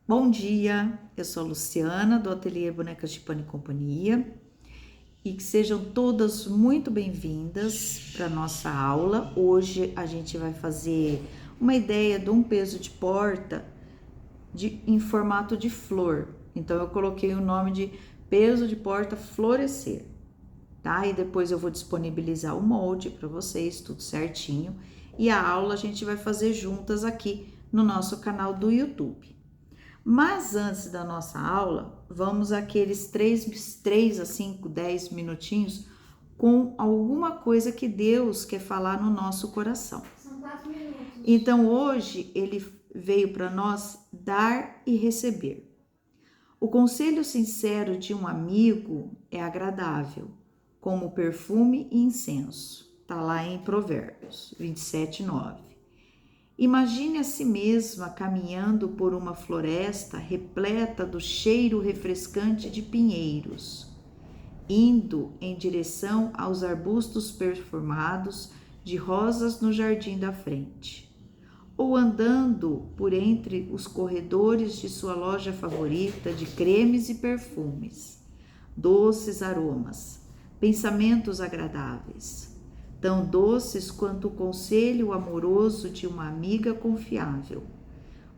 Bom dia, eu sou a Luciana do Ateliê Bonecas de Pano e Companhia e que sejam todas muito bem-vindas para nossa aula. Hoje a gente vai fazer uma ideia de um peso de porta em formato de flor. Então eu coloquei o nome de peso de porta florescer, tá? E depois eu vou disponibilizar o molde para vocês, tudo certinho. E a aula a gente vai fazer juntas aqui no nosso canal do YouTube. Mas antes da nossa aula, vamos aqueles 3 a 5, 10 minutinhos com alguma coisa que Deus quer falar no nosso coração. São 4 minutos. Então hoje ele veio para nós dar e receber. O conselho sincero de um amigo é agradável, como perfume e incenso. Está lá em Provérbios 27:9. Imagine a si mesma caminhando por uma floresta repleta do cheiro refrescante de pinheiros, indo em direção aos arbustos perfumados de rosas no jardim da frente, ou andando por entre os corredores de sua loja favorita de cremes e perfumes, doces aromas, pensamentos agradáveis, tão doces quanto o conselho amoroso de uma amiga confiável.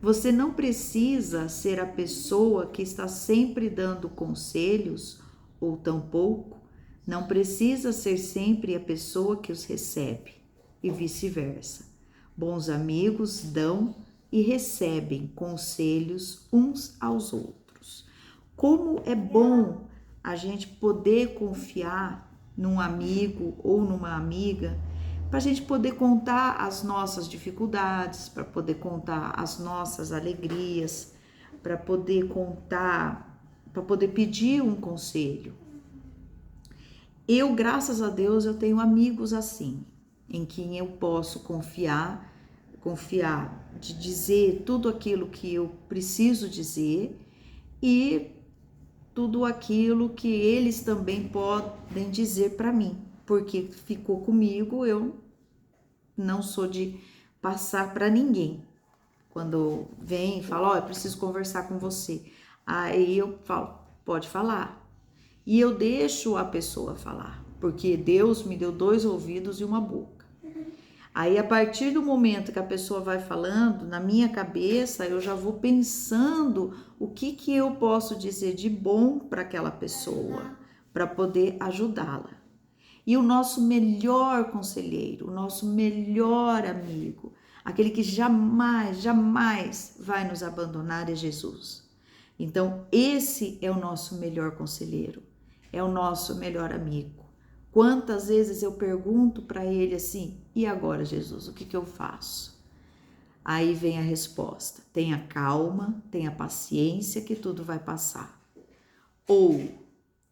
Você não precisa ser a pessoa que está sempre dando conselhos, ou tampouco não precisa ser sempre a pessoa que os recebe, e vice-versa. Bons amigos dão e recebem conselhos uns aos outros. Como é bom a gente poder confiar num amigo ou numa amiga, para a gente poder contar as nossas dificuldades, para poder contar as nossas alegrias, para poder contar, para poder pedir um conselho. Eu, graças a Deus, eu tenho amigos assim, em quem eu posso confiar de dizer tudo aquilo que eu preciso dizer e tudo aquilo que eles também podem dizer para mim, porque ficou comigo, eu não sou de passar para ninguém. Quando vem e fala, ó, eu preciso conversar com você, aí eu falo, pode falar. E eu deixo a pessoa falar, porque Deus me deu 2 ouvidos e uma boca. Aí, a partir do momento que a pessoa vai falando, na minha cabeça, eu já vou pensando o que eu posso dizer de bom para aquela pessoa, para poder ajudá-la. E o nosso melhor conselheiro, o nosso melhor amigo, aquele que jamais, jamais vai nos abandonar é Jesus. Então, esse é o nosso melhor conselheiro, é o nosso melhor amigo. Quantas vezes eu pergunto para ele assim, e agora, Jesus, o que eu faço? Aí vem a resposta, tenha calma, tenha paciência que tudo vai passar. Ou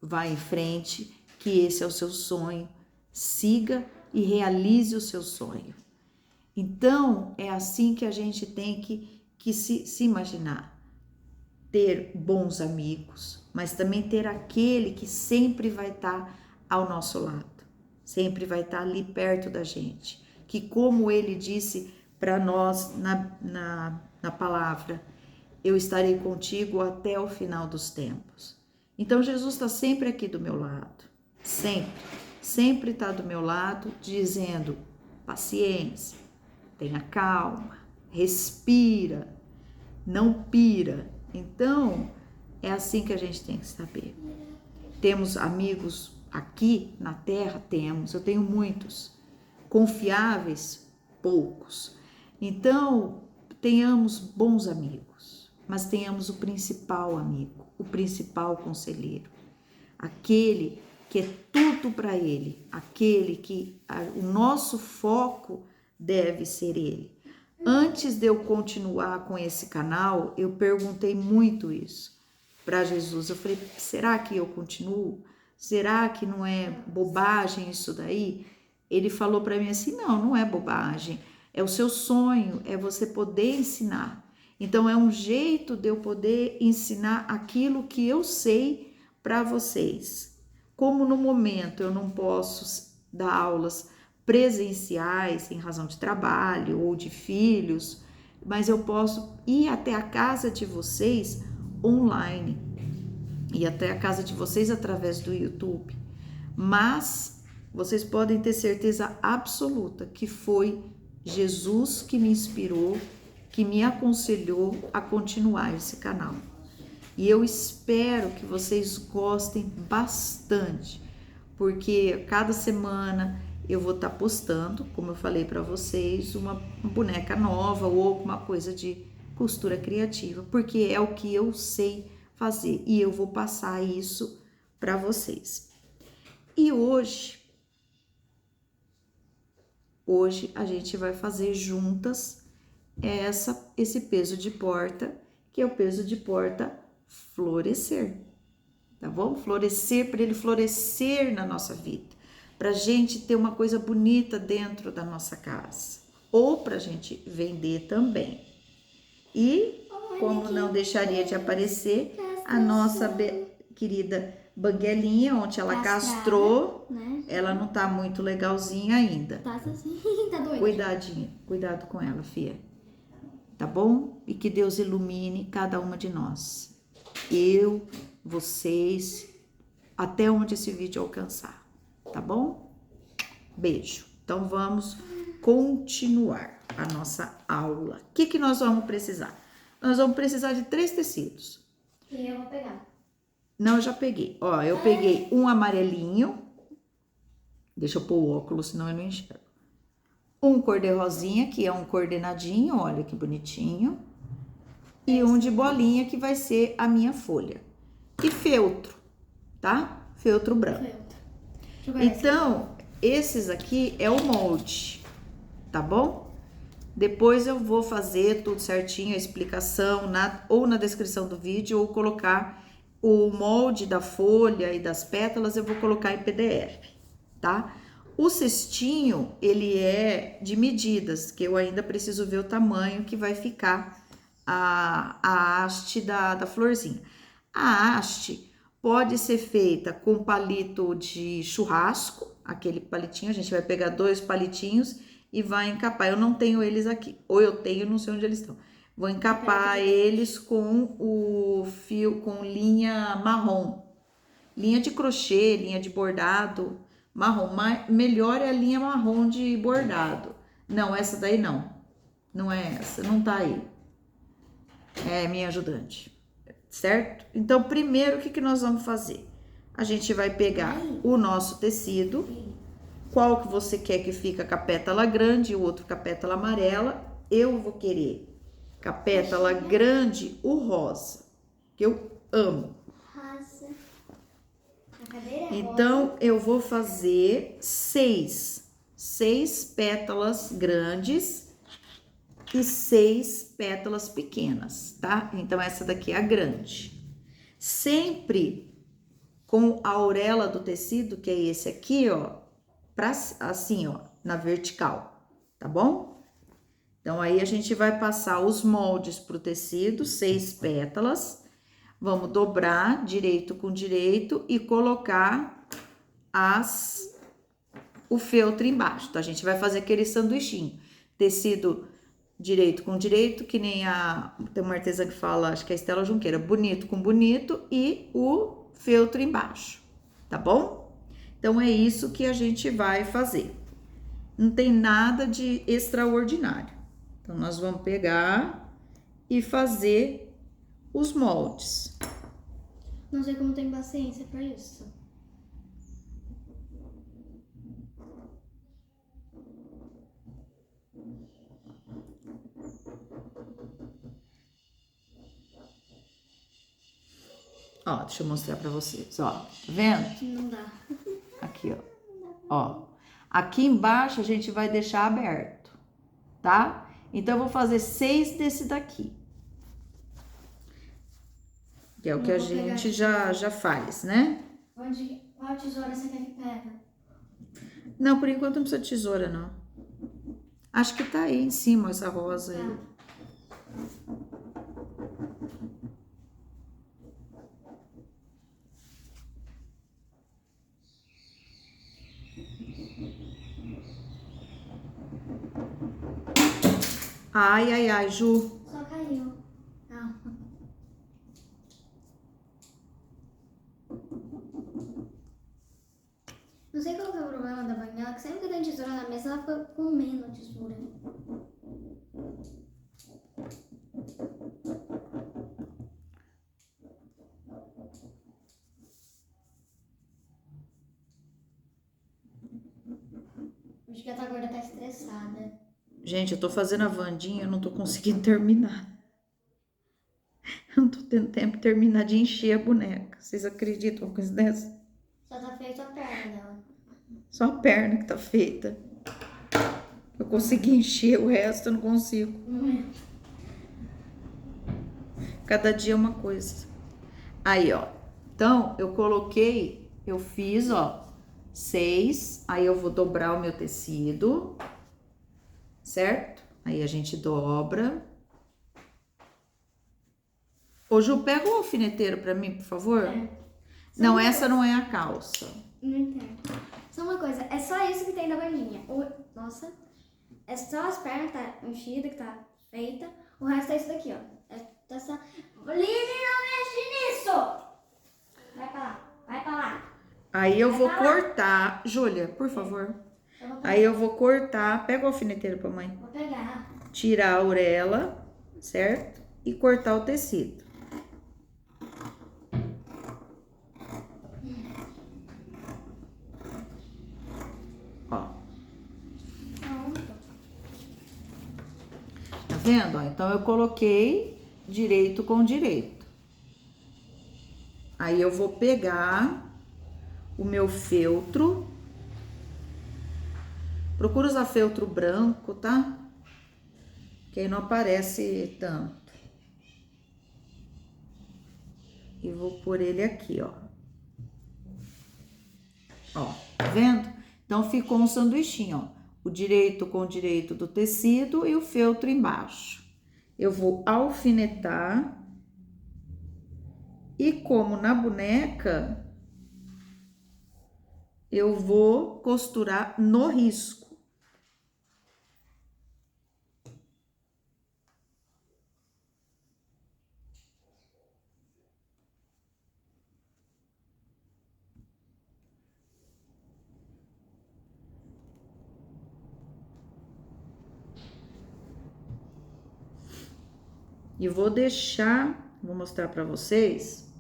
vá em frente, que esse é o seu sonho, siga e realize o seu sonho. Então, é assim que a gente tem que se imaginar. Ter bons amigos, mas também ter aquele que sempre vai estar ao nosso lado, sempre vai estar ali perto da gente, que como ele disse para nós na palavra, eu estarei contigo até o final dos tempos. Então Jesus está sempre aqui do meu lado, sempre está do meu lado, dizendo, paciência, tenha calma, respira, não pira. Então, é assim que a gente tem que saber. Temos amigos aqui na Terra? Temos, eu tenho muitos. Confiáveis? Poucos. Então, tenhamos bons amigos, mas tenhamos o principal amigo, o principal conselheiro. Aquele que é tudo para ele, aquele que o nosso foco deve ser ele. Antes de eu continuar com esse canal, eu perguntei muito isso para Jesus. Eu falei, será que eu continuo? Será que não é bobagem isso daí? Ele falou para mim assim, não é bobagem. É o seu sonho, é você poder ensinar. Então, é um jeito de eu poder ensinar aquilo que eu sei para vocês. Como no momento eu não posso dar aulas presenciais em razão de trabalho ou de filhos, mas eu posso ir até a casa de vocês online, ir até a casa de vocês através do YouTube. Mas vocês podem ter certeza absoluta que foi Jesus que me inspirou, que me aconselhou a continuar esse canal. E eu espero que vocês gostem bastante, porque cada semana eu vou estar postando, como eu falei para vocês, uma boneca nova ou alguma coisa de costura criativa, porque é o que eu sei fazer e eu vou passar isso para vocês. E hoje a gente vai fazer juntas esse peso de porta, que é o peso de porta florescer, tá bom? Florescer, para ele florescer na nossa vida, pra gente ter uma coisa bonita dentro da nossa casa, ou pra gente vender também. E, como não deixaria de aparecer, a nossa querida Banguelinha, onde ela castrou, né? Ela não tá muito legalzinha ainda. Tá assim, tá doida. Cuidadinho, cuidado com ela, filha. Tá bom? E que Deus ilumine cada uma de nós. Eu, vocês, até onde esse vídeo alcançar. Tá bom? Beijo. Então vamos continuar a nossa aula. O que nós vamos precisar? Nós vamos precisar de 3 tecidos. E eu vou pegar. Não, eu já peguei. Ó, eu peguei um amarelinho. Deixa eu pôr o óculos, senão eu não enxergo. Um cor-de-rosinha, que é um coordenadinho, olha que bonitinho. E um de bolinha, que vai ser a minha folha. E feltro, tá? Feltro branco. Então, esses aqui é o molde, tá bom? Depois eu vou fazer tudo certinho, a explicação, ou na descrição do vídeo, ou colocar o molde da folha e das pétalas, eu vou colocar em PDF, tá? O cestinho, ele é de medidas, que eu ainda preciso ver o tamanho que vai ficar a haste da florzinha. A haste pode ser feita com palito de churrasco, aquele palitinho, a gente vai pegar 2 palitinhos e vai encapar. Eu não tenho eles aqui, ou eu tenho, não sei onde eles estão. Vou encapar eles com o fio, com linha marrom. Linha de crochê, linha de bordado marrom. Melhor é a linha marrom de bordado. Não, essa daí não. Não é essa, não tá aí. É minha ajudante, certo? Então, primeiro, o que nós vamos fazer? A gente vai pegar o nosso tecido, qual que você quer que fica com a pétala grande e o outro com a pétala amarela. Eu vou querer com a pétala grande o rosa, que eu amo. Rosa. A cadeira é então, rosa. Eu vou fazer 6 pétalas grandes e 6 pétalas pequenas, tá? Então, essa daqui é a grande. Sempre com a orelha do tecido, que é esse aqui, ó, assim, ó, na vertical, tá bom? Então, aí a gente vai passar os moldes pro tecido, 6 pétalas. Vamos dobrar direito com direito e colocar o feltro embaixo. Então, a gente vai fazer aquele sanduichinho. Tecido direito com direito, que nem tem uma artesã que fala, acho que é a Estela Junqueira, bonito com bonito e o feltro embaixo, tá bom? Então, é isso que a gente vai fazer. Não tem nada de extraordinário. Então, nós vamos pegar e fazer os moldes. Não sei como tem paciência pra isso. Ó, deixa eu mostrar pra vocês, ó. Tá vendo? Não dá. Aqui, ó. Ó. Aqui embaixo a gente vai deixar aberto, tá? Então, eu vou fazer 6 desse daqui. Que é o que a gente já faz, né? Qual tesoura você quer que pega? Não, por enquanto não precisa de tesoura, não. Acho que tá aí em cima essa rosa aí. Ai, ai, ai, Ju. Só caiu. Não. Não sei qual que é o problema da banguela, que sempre que tem tesoura na mesa, ela fica comendo a tesoura. Acho que a tua gorda tá estressada. Gente, eu tô fazendo a Wandinha, eu não tô conseguindo terminar. Eu não tô tendo tempo de terminar de encher a boneca. Vocês acreditam uma coisa dessa? Só tá feita a perna dela. Só a perna que tá feita. Eu consegui encher, o resto eu não consigo. Cada dia é uma coisa. Aí, ó. Então, eu fiz, ó, 6. Aí eu vou dobrar o meu tecido, certo? Aí a gente dobra. Ô, Ju, pega o alfineteiro pra mim, por favor. Não, essa não é a calça. Não entendo. Só uma coisa, é só isso que tem da bandinha. Nossa, é só as pernas que tá enchida, que tá feita. O resto é isso daqui, ó. Tá só... Lili, não mexe nisso! Vai pra lá, vai pra lá. Aí eu vou cortar. Júlia, por favor. Aí eu vou cortar. Pega o alfineteiro pra mãe. Vou pegar. Tirar a orelha, certo? E cortar o tecido. Ó. Tá vendo? Ó, então eu coloquei direito com direito. Aí eu vou pegar o meu feltro. Procura usar feltro branco, tá? Que aí não aparece tanto. E vou pôr ele aqui, ó. Ó, tá vendo? Então ficou um sanduichinho, ó. O direito com o direito do tecido e o feltro embaixo. Eu vou alfinetar. E como na boneca, eu vou costurar no risco. E vou deixar, vou mostrar pra vocês.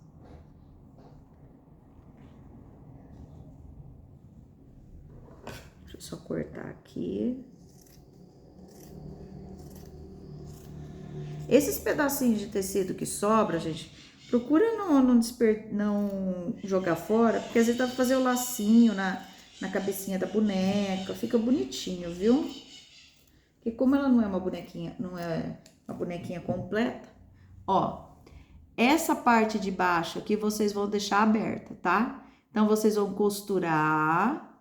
Deixa eu só cortar aqui. Esses pedacinhos de tecido que sobra, gente, procura não jogar fora, porque às vezes dá pra fazer o lacinho na cabecinha da boneca, fica bonitinho, viu? Porque como ela não é uma bonequinha completa, ó, essa parte de baixo aqui vocês vão deixar aberta, tá? Então, vocês vão costurar,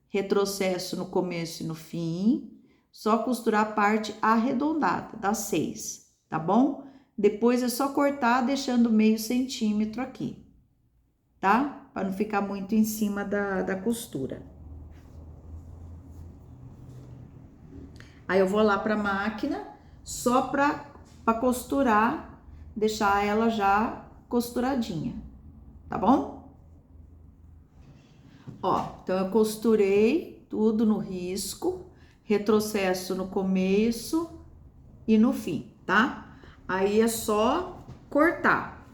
retrocesso no começo e no fim, só costurar a parte arredondada, das 6, tá bom? Depois é só cortar deixando meio centímetro aqui, tá? Para não ficar muito em cima da costura. Aí eu vou lá pra máquina, só pra costurar, deixar ela já costuradinha, tá bom? Ó, então eu costurei tudo no risco, retrocesso no começo e no fim, tá? Aí é só cortar.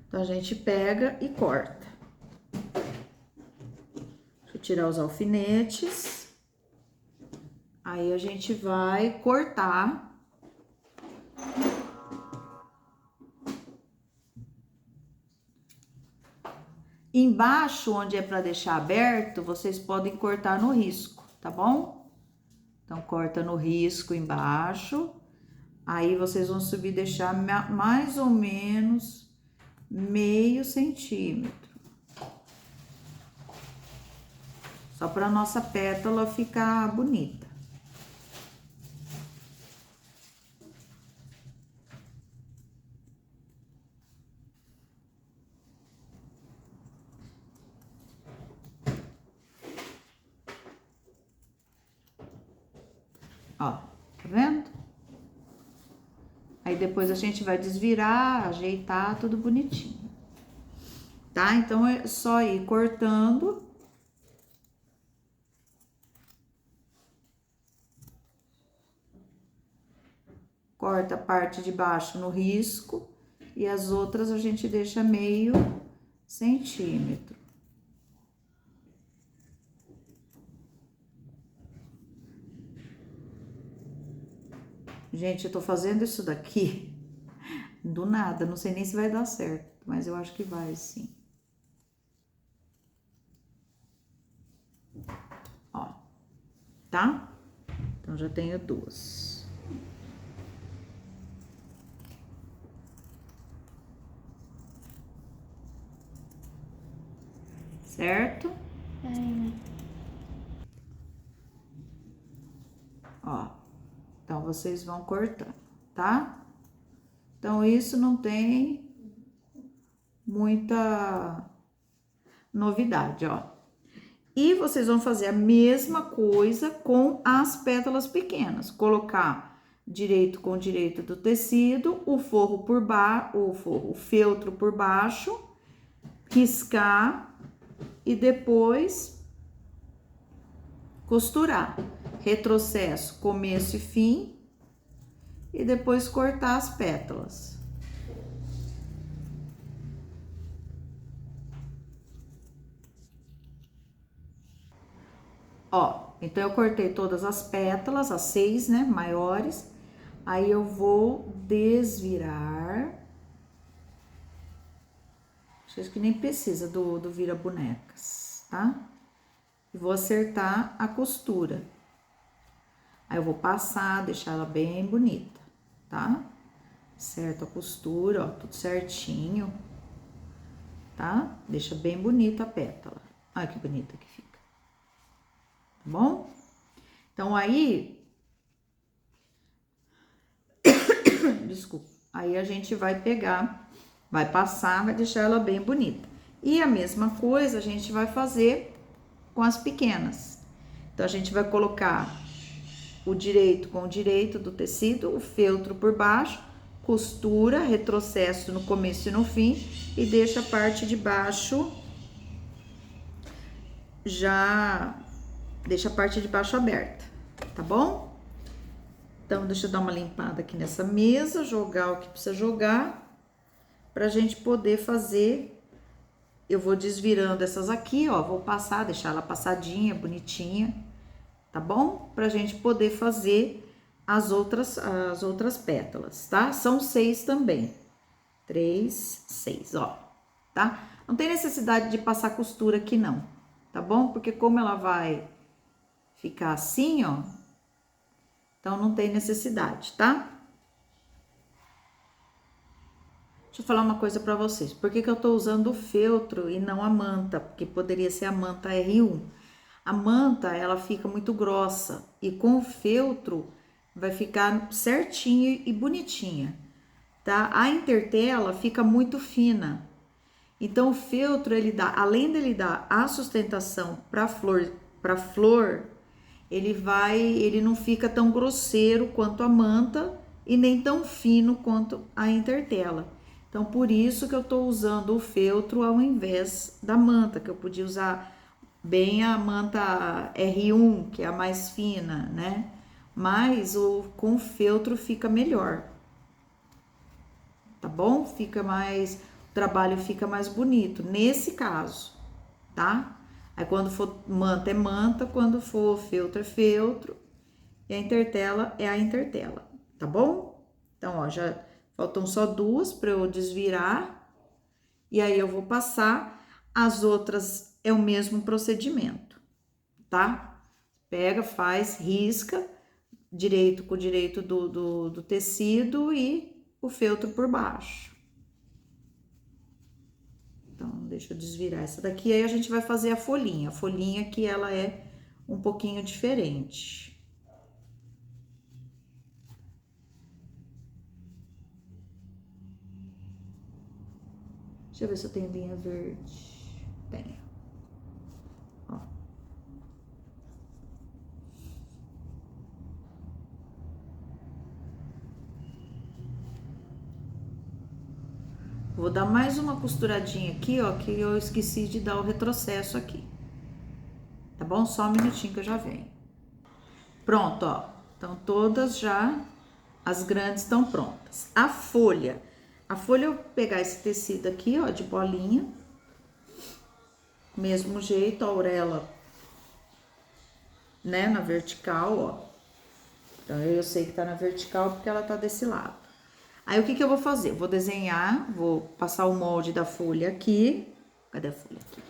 Então a gente pega e corta. Deixa eu tirar os alfinetes. Aí a gente vai cortar. Embaixo, onde é para deixar aberto, vocês podem cortar no risco, tá bom? Então, corta no risco embaixo. Aí, vocês vão subir e deixar mais ou menos meio centímetro. Só para nossa pétala ficar bonita. Ó, tá vendo? Aí depois a gente vai desvirar, ajeitar, tudo bonitinho. Tá? Então, é só ir cortando. Corta a parte de baixo no risco e as outras a gente deixa meio centímetro. Gente, eu tô fazendo isso daqui do nada, não sei nem se vai dar certo, mas eu acho que vai sim. Ó, tá? Então, já tenho duas. Certo? Ó, então vocês vão cortando, tá? Então, isso não tem muita novidade, ó. E vocês vão fazer a mesma coisa com as pétalas pequenas. Colocar direito com direito do tecido, o forro por baixo, o feltro por baixo, riscar e depois costurar. Retrocesso, começo e fim, e depois cortar as pétalas. Ó, então eu cortei todas as pétalas, as 6, né, maiores. Aí eu vou desvirar. Acho que nem precisa do vira-bonecas, tá? E vou acertar a costura. Aí eu vou passar, deixar ela bem bonita, tá? Acerto a costura, ó, tudo certinho, tá? Deixa bem bonita a pétala. Olha que bonita que fica. Tá bom? Então, aí... Desculpa. Aí, a gente vai pegar, vai passar, vai deixar ela bem bonita. E a mesma coisa a gente vai fazer com as pequenas. Então, a gente vai colocar o direito com o direito do tecido, o feltro por baixo, costura, retrocesso no começo e no fim, e deixa a parte de baixo deixa a parte de baixo aberta, tá bom? Então, deixa eu dar uma limpada aqui nessa mesa, jogar o que precisa jogar, pra gente poder fazer. Eu vou desvirando essas aqui, ó, vou passar, deixar ela passadinha, bonitinha, tá bom? Pra gente poder fazer as outras pétalas, tá? São 6 também. 3, 6, ó, tá? Não tem necessidade de passar costura aqui, não, tá bom? Porque como ela vai ficar assim, ó, então não tem necessidade, tá? Deixa eu falar uma coisa pra vocês. Por que que eu tô usando o feltro e não a manta? Porque poderia ser a manta R1. A manta, ela fica muito grossa e com o feltro vai ficar certinho e bonitinha, tá? A intertela fica muito fina. Então, o feltro, ele dá, além dele dar a sustentação para flor, ele não fica tão grosseiro quanto a manta e nem tão fino quanto a intertela. Então, por isso que eu tô usando o feltro ao invés da manta, que eu podia usar bem a manta R1, que é a mais fina, né? Mas com o feltro fica melhor, tá bom? O trabalho fica mais bonito, nesse caso, tá? Aí, quando for manta, é manta, quando for feltro, é feltro, e a intertela é a intertela, tá bom? Então, ó, já faltam só 2 para eu desvirar, e aí eu vou passar, as outras é o mesmo procedimento, tá? Pega, faz, risca, direito com direito do tecido e o feltro por baixo. Então, deixa eu desvirar essa daqui, aí a gente vai fazer a folhinha que ela é um pouquinho diferente. Deixa eu ver se eu tenho linha verde. Tenho. Ó. Vou dar mais uma costuradinha aqui, ó, que eu esqueci de dar o retrocesso aqui. Tá bom? Só um minutinho que eu já venho. Pronto, ó. Então, todas já, as grandes estão prontas. A folha eu vou pegar esse tecido aqui, ó, de bolinha. Mesmo jeito, a orelha, né, na vertical, ó. Então, eu sei que tá na vertical porque ela tá desse lado. Aí, o que que eu vou fazer? Eu vou desenhar, vou passar o molde da folha aqui. Cadê a folha aqui?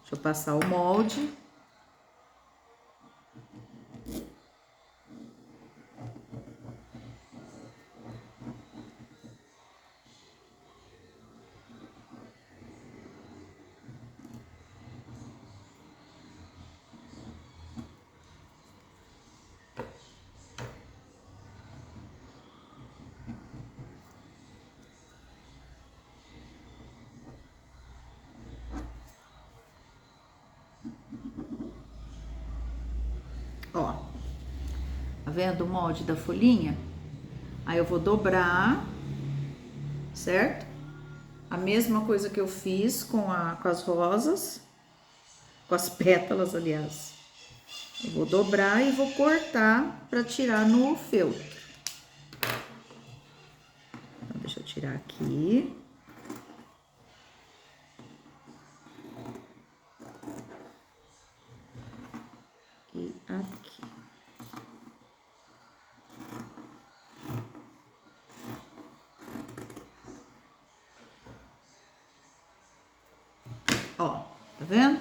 Deixa eu passar o molde. Ó, tá vendo o molde da folhinha? Aí eu vou dobrar, certo? A mesma coisa que eu fiz com as rosas, com as pétalas, aliás. Eu vou dobrar e vou cortar para tirar no feltro. Então, deixa eu tirar aqui. E aqui. Ó, tá vendo?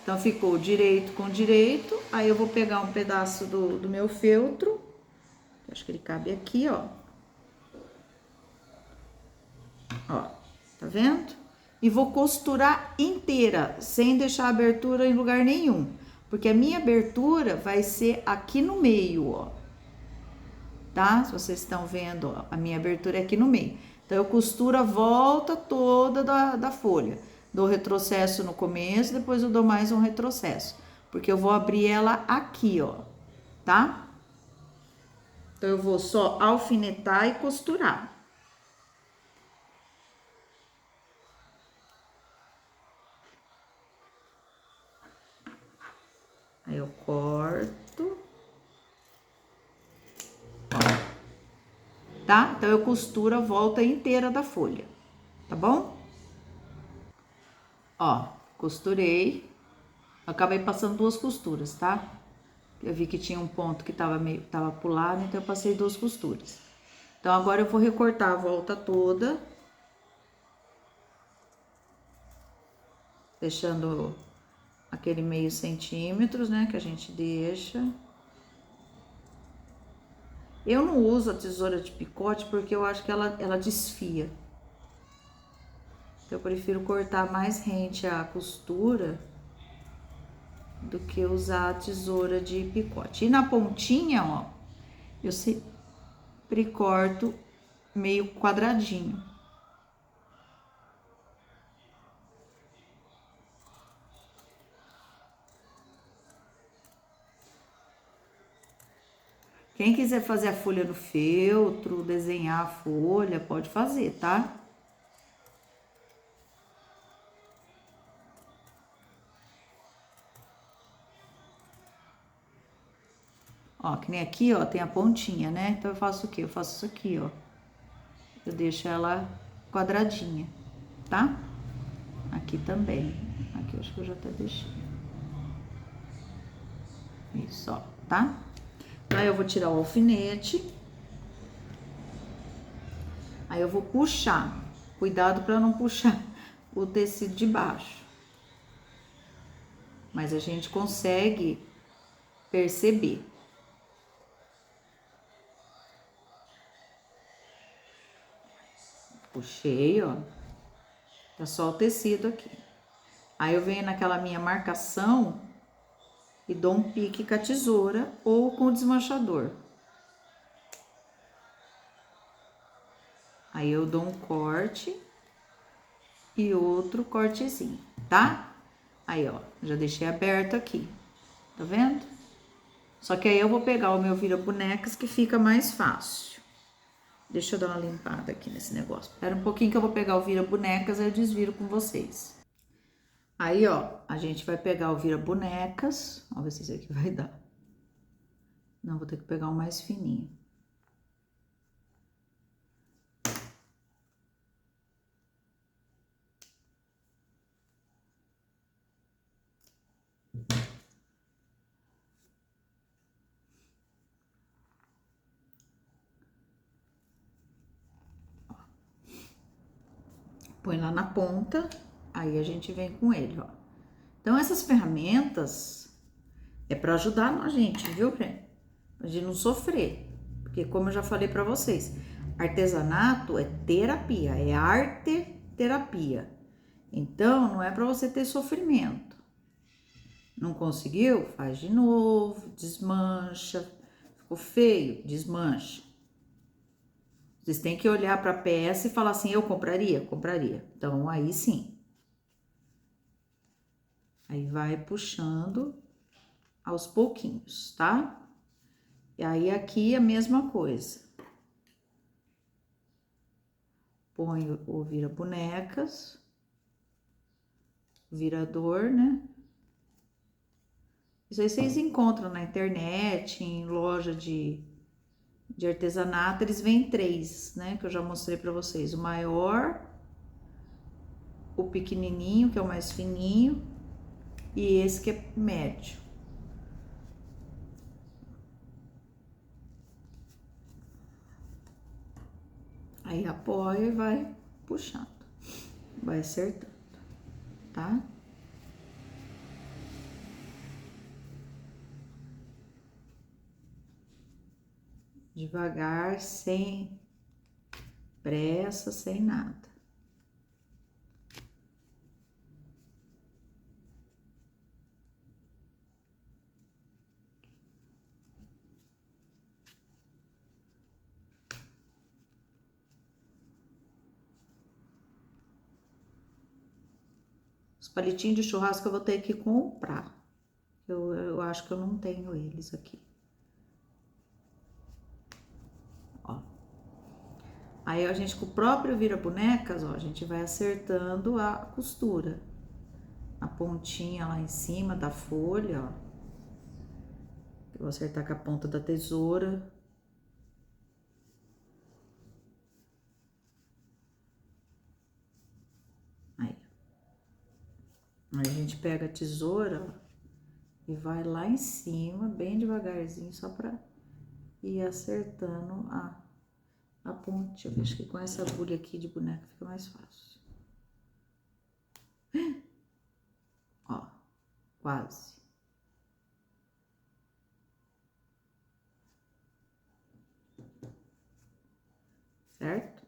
Então, ficou direito com direito. Aí, eu vou pegar um pedaço do meu feltro. Acho que ele cabe aqui, ó. Ó, tá vendo? E vou costurar inteira, sem deixar a abertura em lugar nenhum. Porque a minha abertura vai ser aqui no meio, ó. Tá? Se vocês estão vendo, ó, a minha abertura é aqui no meio. Então, eu costuro a volta toda da folha. Dou retrocesso no começo, depois eu dou mais um retrocesso. Porque eu vou abrir ela aqui, ó, tá? Então, eu vou só alfinetar e costurar. Aí, eu corto. Ó. Tá? Então, eu costuro a volta inteira da folha, tá bom? Ó, costurei. Acabei passando 2 costuras, tá? Eu vi que tinha um ponto que tava pulado, então eu passei 2 costuras. Então, agora eu vou recortar a volta toda. Deixando aquele meio centímetros, né, que a gente deixa. Eu não uso a tesoura de picote porque eu acho que ela desfia. Então, eu prefiro cortar mais rente à costura do que usar a tesoura de picote. E na pontinha, ó, eu sempre corto meio quadradinho. Quem quiser fazer a folha no feltro, desenhar a folha, pode fazer, tá? Ó, que nem aqui, ó, tem a pontinha, né? Então, eu faço o quê? Eu faço isso aqui, ó. Eu deixo ela quadradinha, tá? Aqui também. Aqui eu acho que eu já até deixei. Isso, ó, tá? Aí eu vou tirar o alfinete. Aí eu vou puxar. Cuidado pra não puxar o tecido de baixo. Mas a gente consegue perceber. Puxei, ó. Tá só o tecido aqui. Aí eu venho naquela minha marcação e dou um pique com a tesoura ou com o desmanchador. Aí eu dou um corte e outro cortezinho, tá? Aí, ó, já deixei aberto aqui. Tá vendo? Só que aí eu vou pegar o meu vira-bonecas que fica mais fácil. Deixa eu dar uma limpada aqui nesse negócio. Espera um pouquinho que eu vou pegar o vira-bonecas e eu desviro com vocês. Aí, ó, a gente vai pegar o vira-bonecas. Vamos ver se isso aqui vai dar. Não, vou ter que pegar um mais fininho. Põe lá na ponta, aí a gente vem com ele, ó. Então, essas ferramentas é para ajudar a gente, viu, gente? Pra gente não sofrer. Porque, como eu já falei para vocês, artesanato é terapia, é arte terapia. Então, não é para você ter sofrimento. Não conseguiu? Faz de novo, desmancha. Ficou feio? Desmancha. Vocês têm que olhar para a peça e falar assim, eu compraria? Compraria. Então, aí sim. Aí vai puxando aos pouquinhos, tá? E aí aqui a mesma coisa. Põe o vira-bonecas, virador, né? Isso aí vocês encontram na internet, em loja de artesanato, eles vêm 3, né? Que eu já mostrei pra vocês. O maior, o pequenininho, que é o mais fininho, e esse que é médio. Aí apoia e vai puxando, vai acertando, tá? Devagar, sem pressa, sem nada. Os palitinhos de churrasco eu vou ter que comprar. Eu acho que eu não tenho eles aqui. Ó. Aí a gente, com o próprio vira-bonecas, ó, a gente vai acertando a costura. A pontinha lá em cima da folha, ó. Eu vou acertar com a ponta da tesoura. Aí. Aí a gente pega a tesoura, ó, e vai lá em cima, bem devagarzinho, só pra ir acertando a ponte. Eu acho que com essa agulha aqui de boneca fica mais fácil. Ó, quase. Certo?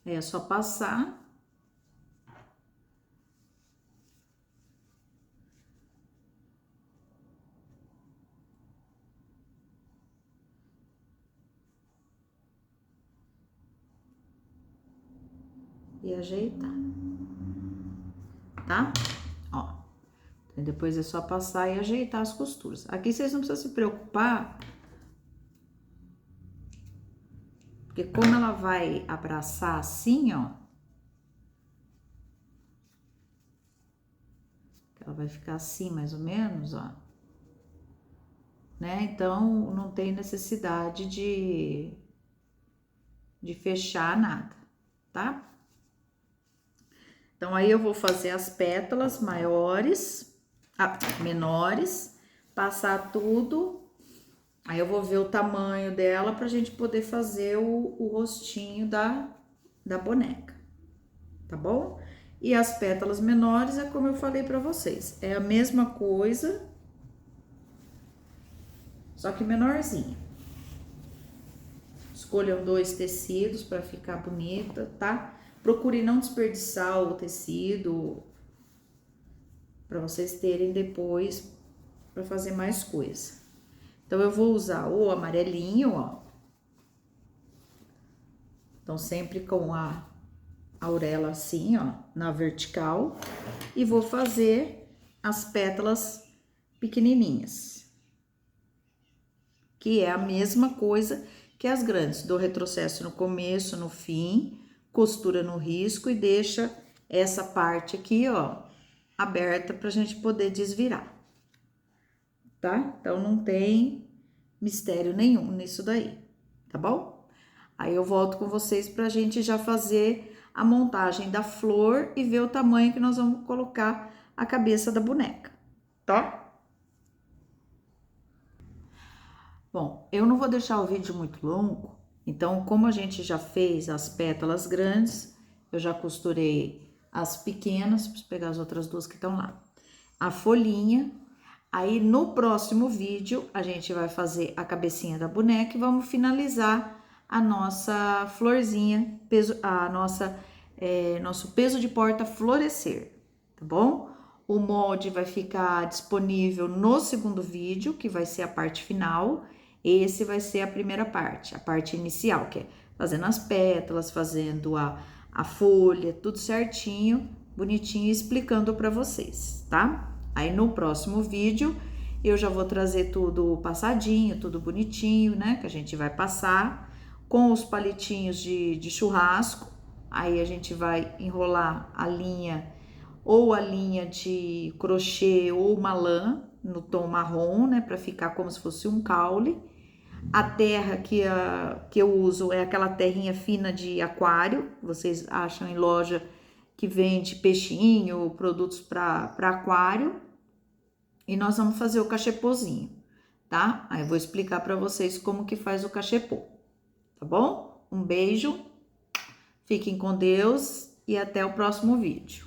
Aí é só passar. E ajeitar, tá? Ó, então depois é só passar e ajeitar as costuras. Aqui vocês não precisam se preocupar, porque como ela vai abraçar assim, ó, ela vai ficar assim mais ou menos, ó, né? Então não tem necessidade de fechar nada, tá? Então, aí eu vou fazer as pétalas maiores, menores, passar tudo. Aí eu vou ver o tamanho dela pra gente poder fazer o rostinho da boneca, tá bom? E as pétalas menores é como eu falei pra vocês, é a mesma coisa, só que menorzinha. Escolham 2 tecidos pra ficar bonita, tá? Procure não desperdiçar o tecido para vocês terem depois para fazer mais coisa. Então, eu vou usar o amarelinho, ó. Então, sempre com a auréola assim, ó, na vertical, e vou fazer as pétalas pequenininhas, que é a mesma coisa que as grandes. Dou retrocesso no começo, no fim, costura no risco e deixa essa parte aqui, ó, aberta pra gente poder desvirar, tá? Então, não tem mistério nenhum nisso daí, tá bom? Aí eu volto com vocês pra gente já fazer a montagem da flor e ver o tamanho que nós vamos colocar a cabeça da boneca, tá? Bom, eu não vou deixar o vídeo muito longo, então como a gente já fez as pétalas grandes, eu já costurei as pequenas, preciso pegar as outras duas que estão lá, a folhinha. Aí no próximo vídeo a gente vai fazer a cabecinha da boneca e vamos finalizar a nossa florzinha, nosso peso de porta florescer, tá bom? O molde vai ficar disponível no segundo vídeo, que vai ser a parte final. Esse vai ser a primeira parte, a parte inicial, que é fazendo as pétalas, fazendo a folha, tudo certinho, bonitinho, explicando para vocês, tá? Aí no próximo vídeo eu já vou trazer tudo passadinho, tudo bonitinho, né? Que a gente vai passar com os palitinhos de churrasco. Aí a gente vai enrolar a linha, ou a linha de crochê ou uma lã no tom marrom, né? Pra ficar como se fosse um caule. A terra que eu uso é aquela terrinha fina de aquário, vocês acham em loja que vende peixinho, produtos para aquário. E nós vamos fazer o cachepôzinho, tá? Aí eu vou explicar para vocês como que faz o cachepô, tá bom? Um beijo, fiquem com Deus e até o próximo vídeo.